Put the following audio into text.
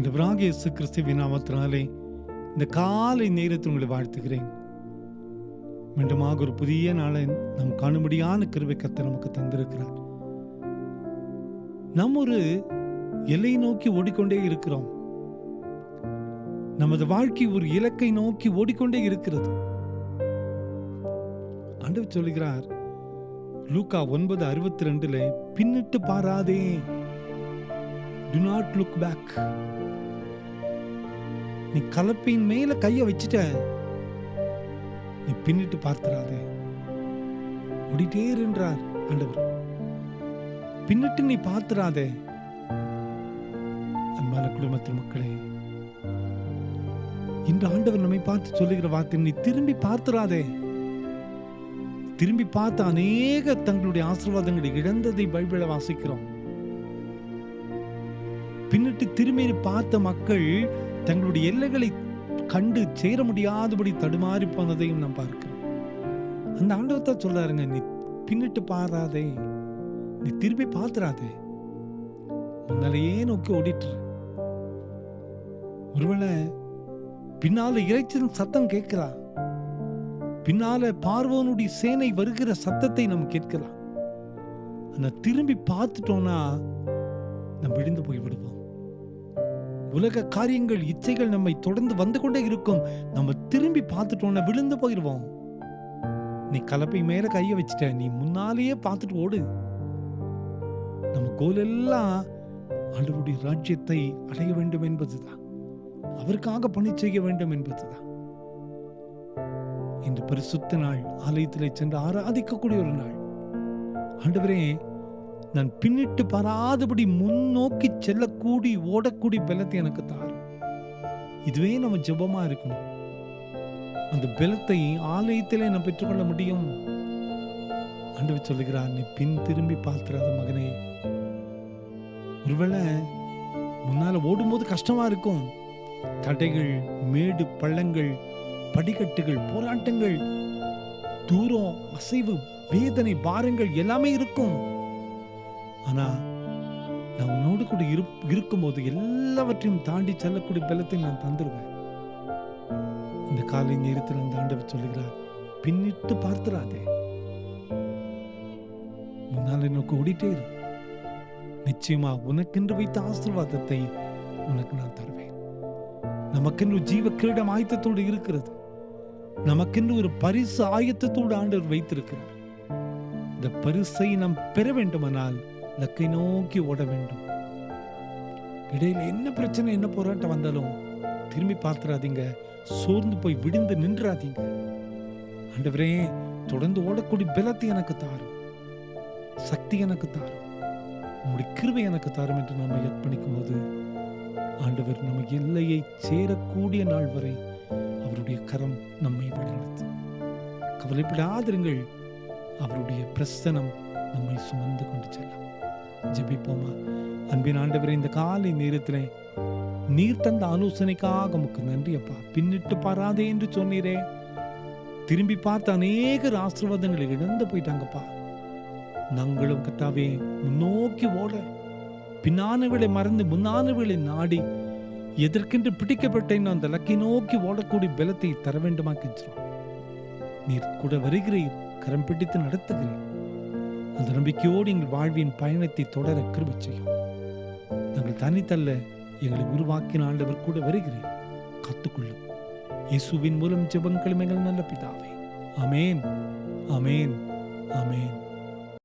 ஆண்டவராகிய இயேசு கிறிஸ்துவின் நாமத்தினாலே இந்த காலை நேரத்தில் உங்களை வாழ்த்துகிறேன். மீண்டுமாக ஒரு புதிய நாளை நாம் காணும்படியான கிருபை கர்த்தர் நமக்கு தந்திருக்கிறார். நாம் ஒரு எல்லை நோக்கி ஓடிக்கொண்டே இருக்கிறோம். நமது வாழ்க்கை ஒரு இலக்கை நோக்கி ஓடிக்கொண்டே இருக்கிறது. ஆண்டவர் சொல்கிறார் லூக்கா 9:62 பின்னிட்டு பாராதே, do not look back. நீ கலப்பையின் மேல கைய வச்சுட்ட, நீ பின்னிட்டு பார்த்திராதே, ஓடிட்டே என்றார் ஆண்டவர். பின்னிட்டு நீ பார்த்திராதே. அன்பான குடும்பத்தின் மக்களே, இன்று ஆண்டவர் நம்மை பார்த்து சொல்லுகிற வார்த்தை, நீ திரும்பி பார்த்திராதே. திரும்பி பார்த்து அநேக தங்களுடைய ஆசீர்வாதங்களை இழந்ததை பைபிள வாசிக்கிறோம். பின்னிட்டு திரும்பி பார்த்த மக்கள் தங்களுடைய எல்லைகளை கண்டு சேர முடியாதபடி தடுமாறி போனதையும் நாம் பார்க்கிறோம். அந்த ஆண்டவர் தான் சொல்றாருங்க, நீ பின்னிட்டு பாராதே, நீ திரும்பி பார்த்துறாதே, முன்னாலேயே நோக்கி ஓடிட்டு. ஒருவேளை பின்னால இறைச்சின் சத்தம் கேட்கலாம், பின்னால பார்வோனுடைய சேனை வருகிற சத்தத்தை நம்ம கேட்கலாம். ஆனா திரும்பி பார்த்துட்டோம்னா நம்ம விழுந்து போய் விடுவோம். உலக காரியங்கள், இச்சைகள் நம்மை தொடர்ந்து வந்து கொண்டே இருக்கும். நம்ம திரும்பி பார்த்துட்டோம்னா விழுந்து போயிடுவோம். நீ கலப்பை மேல கைய வச்சுட்ட, நீ முன்னாலேயே பார்த்துட்டு ஓடு. நம்ம கோல் எல்லாம் ஆண்டவருடைய ராஜ்யத்தை அடைய வேண்டும் என்பதுதான், அவருக்காக பணி செய்ய வேண்டும் என்பதுதான். இன்று பரிசுத்த நாள், ஆலயத்திலே சென்று ஆராதிக்கக்கூடிய ஒரு நாள். ஆண்டவரே, நான் பின்னிட்டு பாராதபடி முன்னோக்கி செல்லக்கூடி ஓடக்கூடிய பலத்தை எனக்கு தாரும். இதுவே நம்ம ஜெபமா இருக்கணும். அந்த பலத்தை ஆலயத்திலே நான் பெற்றுக்கொள்ள முடியும். ஆண்டவர் சொல்லுகிறார், நீ பின் திரும்பி பார்த்திராத மகனே. ஒருவேளை முன்னால ஓடும்போது கஷ்டமா இருக்கும். தடைகள், மேடு பள்ளங்கள், படிக்கட்டுகள், போராட்டங்கள், தூரம், அசைவு, வேதனை, பாரங்கள் எல்லாமே இருக்கும். ஆனா நான் உன்னோடு கூட இருக்கும்போது எல்லாவற்றையும் தாண்டி செல்லக்கூடிய பலத்தை நான் தந்துருவேன். இந்த காலை நேரத்தில் அந்த ஆண்டவர் சொல்லுகிறார், பின்னிட்டு பார்த்துறாதே, முன்னால நோக்கி ஓடிட்டே இரு. நிச்சயமா உனக்கென்று வைத்த ஆசீர்வாதத்தை உனக்கு நான் தருவேன். நமக்கென்று ஜீவ கிரீடம் ஆயத்தத்தோடு இருக்கிறது. நமக்கென்று ஒரு பரிசு ஆயத்தத்தோடு ஆண்டவர் வைத்திருக்கிறார். இந்த பரிசை நாம் பெற வேண்டுமானால் லக்கை நோக்கி ஓட வேண்டும். இடையில என்ன பிரச்சனை, என்ன போராட்டம் வந்தாலும் திரும்பி பார்த்துறாதீங்க, சோர்ந்து போய் விழுந்து நின்றாதீங்க. ஆண்டவரே, தொடர்ந்து ஓடக்கூடிய பலத்தை எனக்கு தாரும், சக்தி எனக்கு தாரும், உங்களுடைய கிருபை எனக்கு தாரும் என்று நம்ம அர்ப்பணிக்கும் போது ஆண்டவர் நம்ம எல்லையை சேரக்கூடிய நாள் வரை அவருடைய கரம் நம்மை வழிநடத்தும். கவலைப்படாதிருங்கள், அவருடைய பிரசனம் நம்மை சுமந்து கொண்டு செல்லும். ஜெபிப்போமா. அன்பின் ஆண்டவரே, இந்த காலை நேரத்திலே நீர் தந்த ஆலோசனைக்காக உமக்கு நன்றி அப்பா. பின்னிட்டு பாராதே என்று சொன்னீரே, திரும்பி பார்த்து அநேகர் ஆசீர்வாதங்களை இழந்து போயிட்டாங்கப்பா. நாங்களும் கர்த்தாவே முன்னோக்கி ஓட, பின்னானவர்களை மறந்து முன்னானவர்களை நாடி எதற்கென்று பிடிக்கப்பட்டேன் அந்த லக்கை நோக்கி ஓடக்கூடிய பலத்தை தர வேண்டுமா கெஞ்சுறோம். நீர் கூட வருகிறீர், கரம் பிடித்து நடத்துகிறேன். அந்த நம்பிக்கையோடு எங்கள் வாழ்வின் பயணத்தை தொடர கிருபை செய்யும். நாங்கள் தனித்தல்ல, எங்களை உருவாக்கின ஆண்டவர் கூட வருகிறேன், காத்துக்கொள்ளும். இயேசுவின் மூலம் ஜெபங்களும் எங்கள் நல்ல பிதாவே. ஆமேன், ஆமேன், ஆமேன்.